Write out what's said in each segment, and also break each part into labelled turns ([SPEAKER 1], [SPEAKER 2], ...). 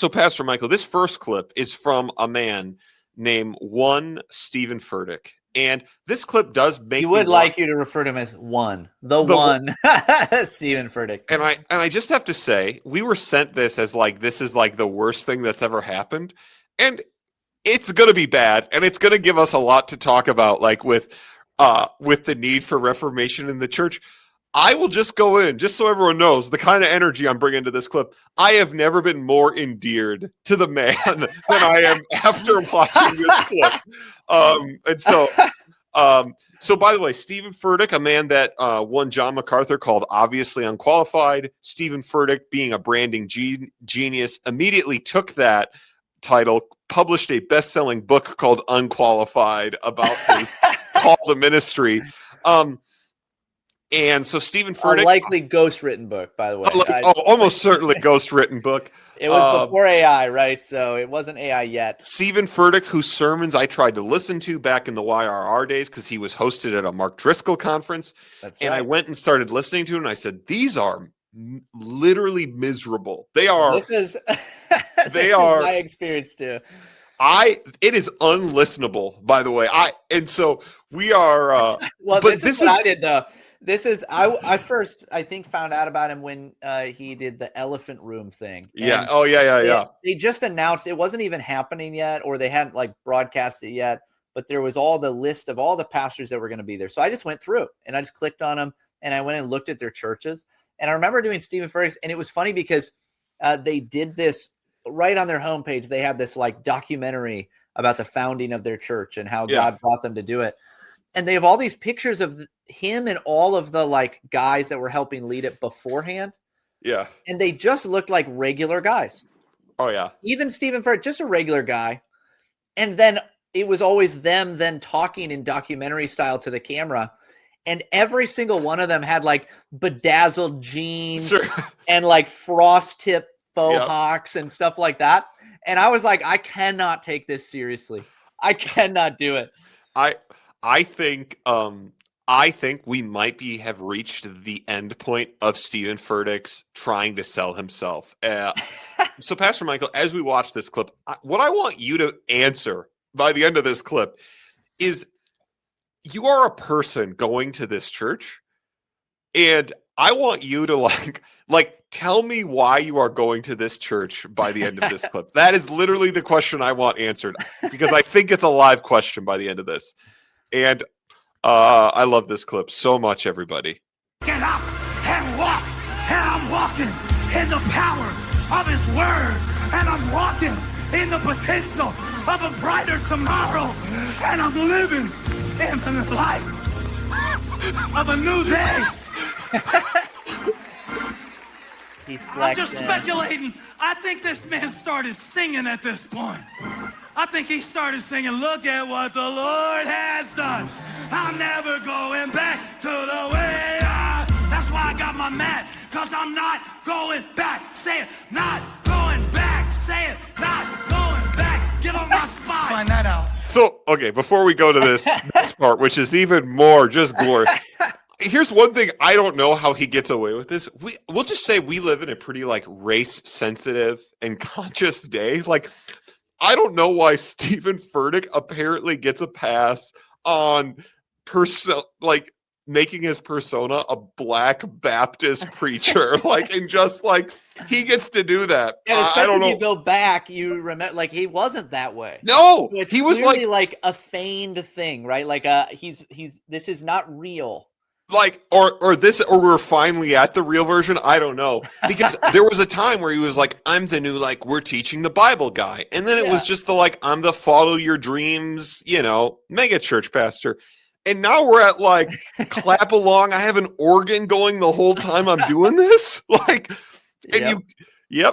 [SPEAKER 1] So, Pastor Michael, this first clip is from a man named Steven Furtick. And this clip does make
[SPEAKER 2] you to refer to him as the one Steven Furtick.
[SPEAKER 1] And I just have to say, we were sent this as like, this is like the worst thing that's ever happened. And it's going to be bad. And it's going to give us a lot to talk about, like with the need for reformation in the church. I will just go in, just so everyone knows the kind of energy I'm bringing to this clip. I have never been more endeared to the man than I am after watching this clip. So by the way, Steven Furtick, a man that won John MacArthur, called Obviously Unqualified. Steven Furtick, being a branding genius, immediately took that title, published a best-selling book called Unqualified about his call to ministry. And so Steven Furtick,
[SPEAKER 2] a likely ghost-written book, by the way.
[SPEAKER 1] Almost certainly ghost-written book.
[SPEAKER 2] It was before AI, right? So it wasn't AI yet.
[SPEAKER 1] Steven Furtick, whose sermons I tried to listen to back in the YRR days because he was hosted at a Mark Driscoll conference.
[SPEAKER 2] That's
[SPEAKER 1] right. And I went and started listening to him, and I said, these are literally miserable. They are.
[SPEAKER 2] This is my experience too.
[SPEAKER 1] It is unlistenable, by the way. So we are.
[SPEAKER 2] Well, this is what I did though. This is I first I think found out about him when he did the elephant room thing.
[SPEAKER 1] Yeah. Oh yeah.
[SPEAKER 2] They just announced it wasn't even happening yet, or they hadn't like broadcast it yet. But there was all the list of all the pastors that were going to be there. So I just went through and I just clicked on them and I went and looked at their churches. And I remember doing Steven Furtick, and it was funny because they did this right on their homepage. They had this like documentary about the founding of their church and how God brought them to do it. And they have all these pictures of him and all of the like guys that were helping lead it beforehand.
[SPEAKER 1] Yeah.
[SPEAKER 2] And they just looked like regular guys.
[SPEAKER 1] Oh yeah.
[SPEAKER 2] Even Steven Furtick, just a regular guy. And then it was always them then talking in documentary style to the camera. And every single one of them had like bedazzled jeans and like frost tip faux hawks and stuff like that. And I was like, I cannot take this seriously. I cannot do it.
[SPEAKER 1] I think we might have reached the end point of Steven Furtick's trying to sell himself. So, Pastor Michael, as we watch this clip, what I want you to answer by the end of this clip is, you are a person going to this church, and I want you to like tell me why you are going to this church by the end of this clip. That is literally the question I want answered, because I think it's a live question by the end of this. And I love this clip so much, everybody.
[SPEAKER 3] Get up and walk. And I'm walking in the power of his word. And I'm walking in the potential of a brighter tomorrow. And I'm living in the light of a new day.
[SPEAKER 2] He's flexing.
[SPEAKER 3] I'm just speculating. I think this man started singing at this point. I think he started singing, look at what the Lord has done. I'm never going back to the way That's why I got my mat, because I'm not going back. Say it, not going back. Say it, not going back. Give him my spot. Find that out.
[SPEAKER 1] So, okay, before we go to this part, which is even more just glorious. Here's one thing I don't know how he gets away with this. We'll just say we live in a pretty like race sensitive and conscious day. Like, I don't know why Steven Furtick apparently gets a pass on making his persona a Black Baptist preacher. And just like he gets to do that.
[SPEAKER 2] And especially
[SPEAKER 1] I don't know.
[SPEAKER 2] If you go back, you remember like he wasn't that way.
[SPEAKER 1] No,
[SPEAKER 2] so
[SPEAKER 1] he was
[SPEAKER 2] like a feigned thing, right? Like he's this is not real.
[SPEAKER 1] Or we're finally at the real version. I don't know, because there was a time where he was like, I'm the new, we're teaching the Bible guy. And then it was just I'm the follow your dreams, mega church pastor. And now we're at clap along. I have an organ going the whole time I'm doing this.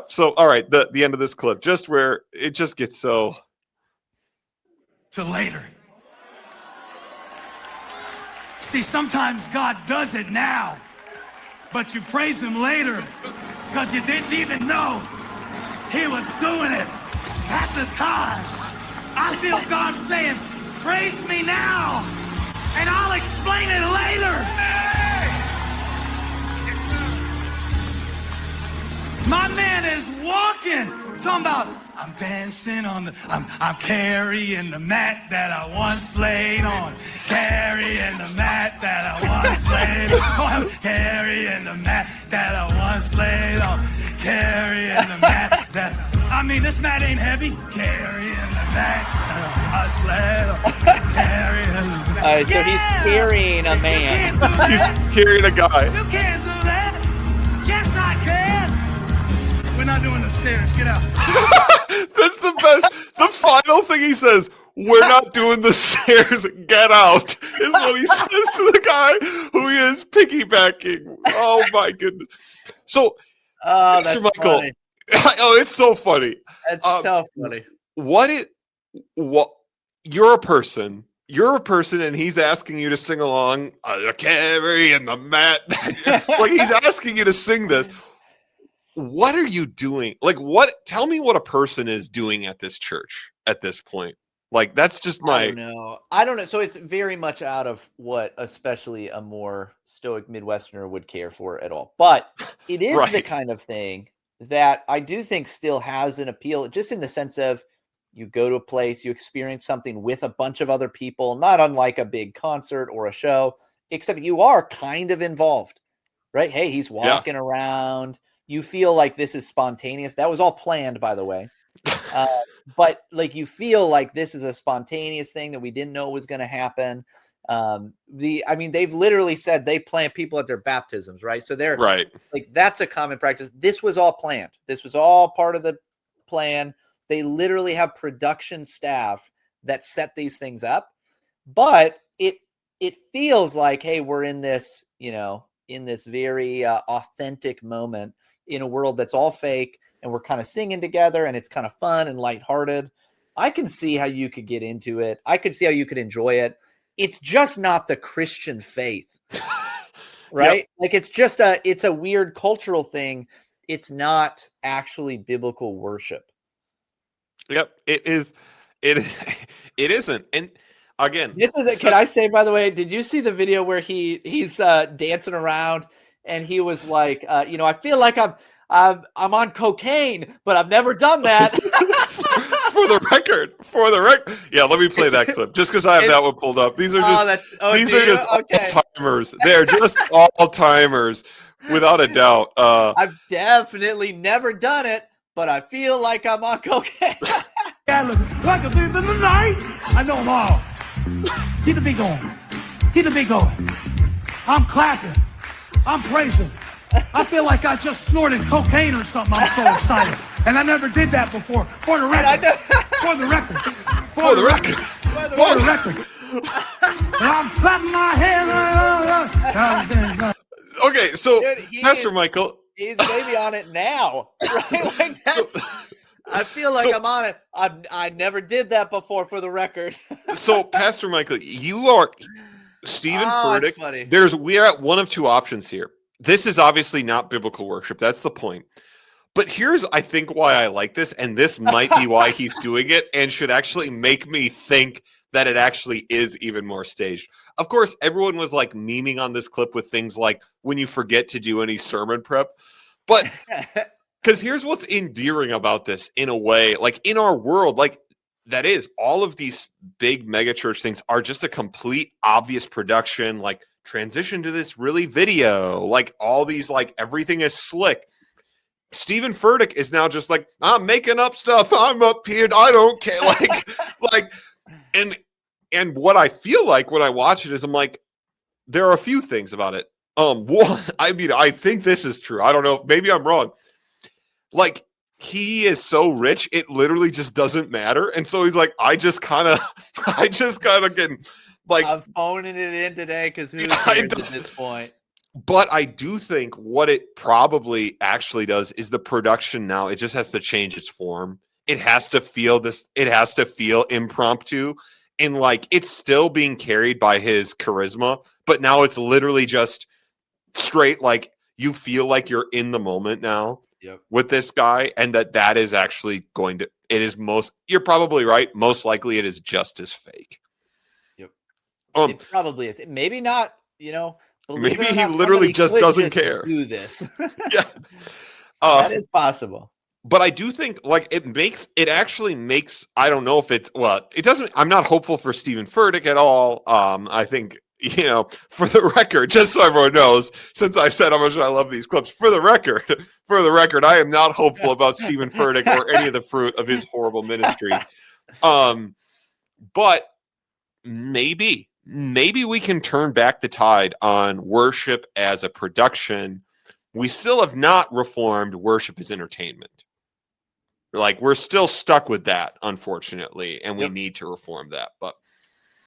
[SPEAKER 1] So, all right. The end of this clip, just where it just gets so.
[SPEAKER 3] To later. See, sometimes God does it now, but you praise him later because you didn't even know he was doing it at the time. I feel God saying, praise me now, and I'll explain it later. My man is walking talking about I'm dancing on the, I'm carrying the mat that I once laid on. Carrying the mat that I once laid on. Oh, I'm carrying the mat that I once laid on. Carrying the mat that, I mean, this mat ain't heavy. Carrying the mat that I once laid on. Carrying the mat.
[SPEAKER 2] All right, so he's carrying a man.
[SPEAKER 1] He's carrying a guy.
[SPEAKER 3] You can't do that. Yes, I can. We're not doing the stairs. Get out.
[SPEAKER 1] That's the best. The final thing he says, "We're not doing the stairs. Get out," is what he says to the guy who he is piggybacking. Oh my goodness. So,
[SPEAKER 2] Oh,
[SPEAKER 1] Mr.
[SPEAKER 2] that's
[SPEAKER 1] Michael,
[SPEAKER 2] funny.
[SPEAKER 1] oh, it's so funny.
[SPEAKER 2] That's so funny.
[SPEAKER 1] What you're a person, and he's asking you to sing along. Carrying the mat. Like he's asking you to sing this. What are you doing? Like, tell me what a person is doing at this church at this point. Like, that's just
[SPEAKER 2] I don't know. So it's very much out of what especially a more stoic Midwesterner would care for at all. But it is the
[SPEAKER 1] Right.
[SPEAKER 2] kind of thing that I do think still has an appeal, just in the sense of you go to a place, you experience something with a bunch of other people, not unlike a big concert or a show, except you are kind of involved, right? Hey, he's walking around. You feel like this is spontaneous. That was all planned, by the way. But like you feel like this is a spontaneous thing that we didn't know was going to happen. I mean, they've literally said they plant people at their baptisms, right? So they're
[SPEAKER 1] right.
[SPEAKER 2] like, that's a common practice. This was all planned. This was all part of the plan. They literally have production staff that set these things up, but it feels like, hey, we're in this, in this very authentic moment in a world that's all fake, and we're kind of singing together, and it's kind of fun and lighthearted. I can see how you could get into it. I could see how you could enjoy it. It's just not the Christian faith, right?
[SPEAKER 1] Yep.
[SPEAKER 2] Like it's a weird cultural thing. It's not actually biblical worship.
[SPEAKER 1] Yep. It is. It isn't. And again,
[SPEAKER 2] Can I say, by the way, did you see the video where he's dancing around and he was like, I feel like I'm on cocaine, but I've never done that.
[SPEAKER 1] For the record. Yeah, let me play that clip just because I have that one pulled up. These are just all-timers. They're just all-timers without a doubt.
[SPEAKER 2] I've definitely never done it, but I feel like I'm on cocaine.
[SPEAKER 3] Yeah, look, like a thief in the night. I know them all. Keep the beat going. Keep the beat going. I'm clapping. I'm praising. I feel like I just snorted cocaine or something. I'm so excited. And I never did that before. For the record. For the record. For the record. For the record. And I'm clapping my hands.
[SPEAKER 1] Okay, so
[SPEAKER 2] Dude,
[SPEAKER 1] Pastor Michael.
[SPEAKER 2] He's maybe on it now. Right? Like that's... I feel like I'm on it. I never did that before, for the record.
[SPEAKER 1] So, Pastor Michael, you are Steven Furtick.
[SPEAKER 2] Funny.
[SPEAKER 1] We are at one of two options here. This is obviously not biblical worship. That's the point. But here's, I think, why I like this, and this might be why he's doing it, and should actually make me think that it actually is even more staged. Of course, everyone was like memeing on this clip with things like when you forget to do any sermon prep, but. Because here's what's endearing about this in a way, like in our world, like that is all of these big mega church things are just a complete obvious production, like transition to this really video, like all these, like everything is slick. Steven Furtick is now just like, I'm making up stuff. I'm up here. I don't care. And what I feel like when I watch it is I'm like, there are a few things about it. One, I mean, I think this is true. I don't know. Maybe I'm wrong. Like, he is so rich, it literally just doesn't matter. And so he's like, I just kind of getting like,
[SPEAKER 2] I'm phoning it in today because who cares at this point?
[SPEAKER 1] But I do think what it probably actually does is the production now, it just has to change its form. It has to feel impromptu, and like it's still being carried by his charisma, but now it's literally just straight, like you feel like you're in the moment now.
[SPEAKER 2] Yep.
[SPEAKER 1] With this guy, and that is actually you're probably right. Most likely it is just as fake.
[SPEAKER 2] Yep. It probably is. Maybe not,
[SPEAKER 1] maybe he literally just doesn't care.
[SPEAKER 2] Do this.
[SPEAKER 1] Yeah.
[SPEAKER 2] That is possible.
[SPEAKER 1] But I do think like it actually makes, I don't know if it's, well, it doesn't, I'm not hopeful for Steven Furtick at all. I think, for the record, just so everyone knows, since I said how much I love these clips, for the record, I am not hopeful about Steven Furtick or any of the fruit of his horrible ministry. But maybe we can turn back the tide on worship as a production. We still have not reformed worship as entertainment. Like, we're still stuck with that, unfortunately, and we need to reform that. But